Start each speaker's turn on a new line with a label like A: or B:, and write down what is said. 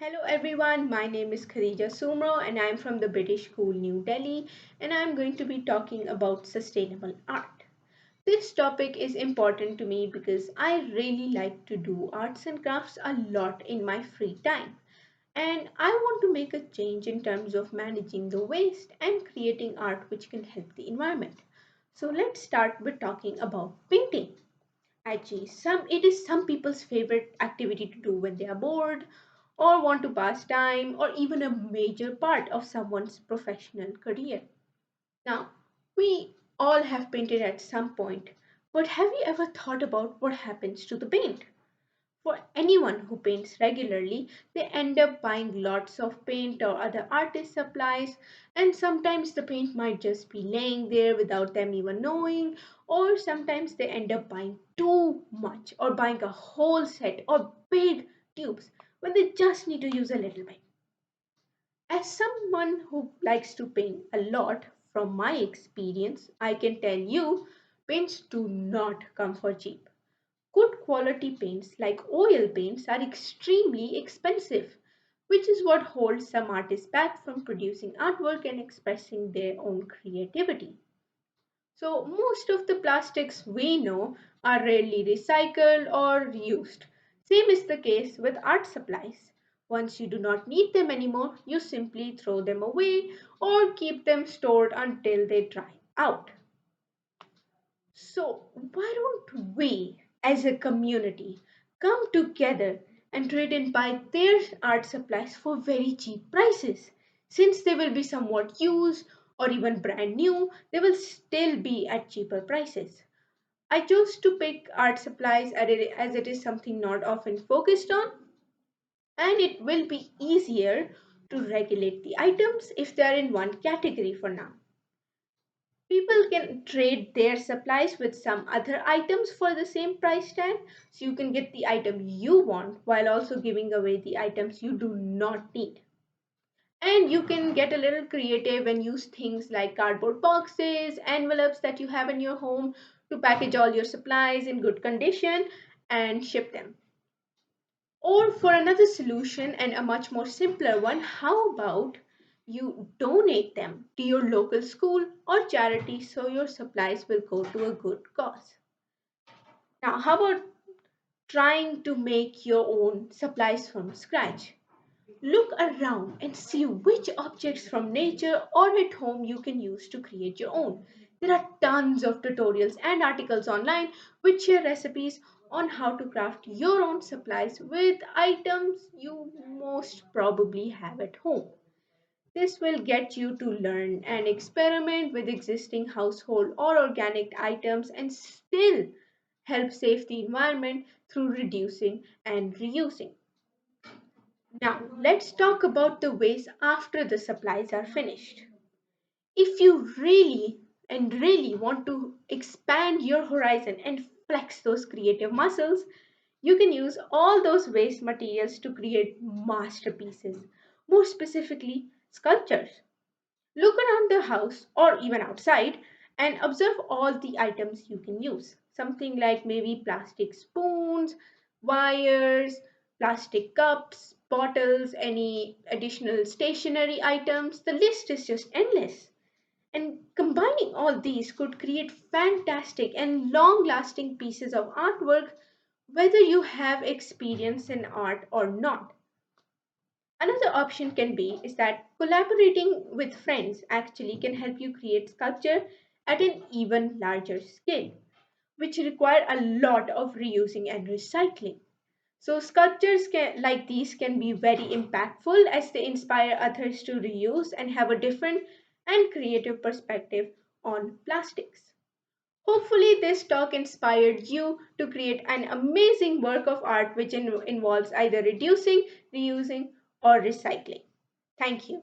A: Hello everyone, my name is Khadija Soomro and I am from the British School New Delhi and I am going to be talking about sustainable art. This topic is important to me because I really like to do arts and crafts a lot in my free time and I want to make a change in terms of managing the waste and creating art which can help the environment. So let's start with talking about painting. Actually, it is some people's favorite activity to do when they are bored or want to pass time or even a major part of someone's professional career. Now, we all have painted at some point, but have you ever thought about what happens to the paint? For anyone who paints regularly, they end up buying lots of paint or other artist supplies, and sometimes the paint might just be laying there without them even knowing, or sometimes they end up buying too much or buying a whole set or big tubes when they just need to use a little bit. As someone who likes to paint a lot, from my experience, I can tell you paints do not come for cheap. Good quality paints like oil paints are extremely expensive, which is what holds some artists back from producing artwork and expressing their own creativity. So, most of the plastics we know are rarely recycled or reused. Same is the case with art supplies. Once you do not need them anymore, you simply throw them away or keep them stored until they dry out. So, why don't we, as a community, come together and trade and buy their art supplies for very cheap prices? Since they will be somewhat used or even brand new, they will still be at cheaper prices. I chose to pick art supplies as it is something not often focused on, and it will be easier to regulate the items if they are in one category for now. People can trade their supplies with some other items for the same price tag, so you can get the item you want while also giving away the items you do not need. And you can get a little creative and use things like cardboard boxes, envelopes that you have in your home to package all your supplies in good condition and ship them. Or for another solution and a much more simpler one, how about you donate them to your local school or charity so your supplies will go to a good cause? Now, how about trying to make your own supplies from scratch? Look around and see which objects from nature or at home you can use to create your own. There are tons of tutorials and articles online which share recipes on how to craft your own supplies with items you most probably have at home. This will get you to learn and experiment with existing household or organic items and still help save the environment through reducing and reusing. Now, let's talk about the ways after the supplies are finished. If you really want to expand your horizon and flex those creative muscles, you can use all those waste materials to create masterpieces, more specifically, sculptures. Look around the house or even outside and observe all the items you can use. Something like maybe plastic spoons, wires, plastic cups, bottles, any additional stationery items. The list is just endless. And combining all these could create fantastic and long lasting pieces of artwork, whether you have experience in art or not. Another option can be is that collaborating with friends actually can help you create sculpture at an even larger scale, which require a lot of reusing and recycling. So like these can be very impactful as they inspire others to reuse and have a different and creative perspective on plastics. Hopefully, this talk inspired you to create an amazing work of art which involves either reducing, reusing, or recycling. Thank you.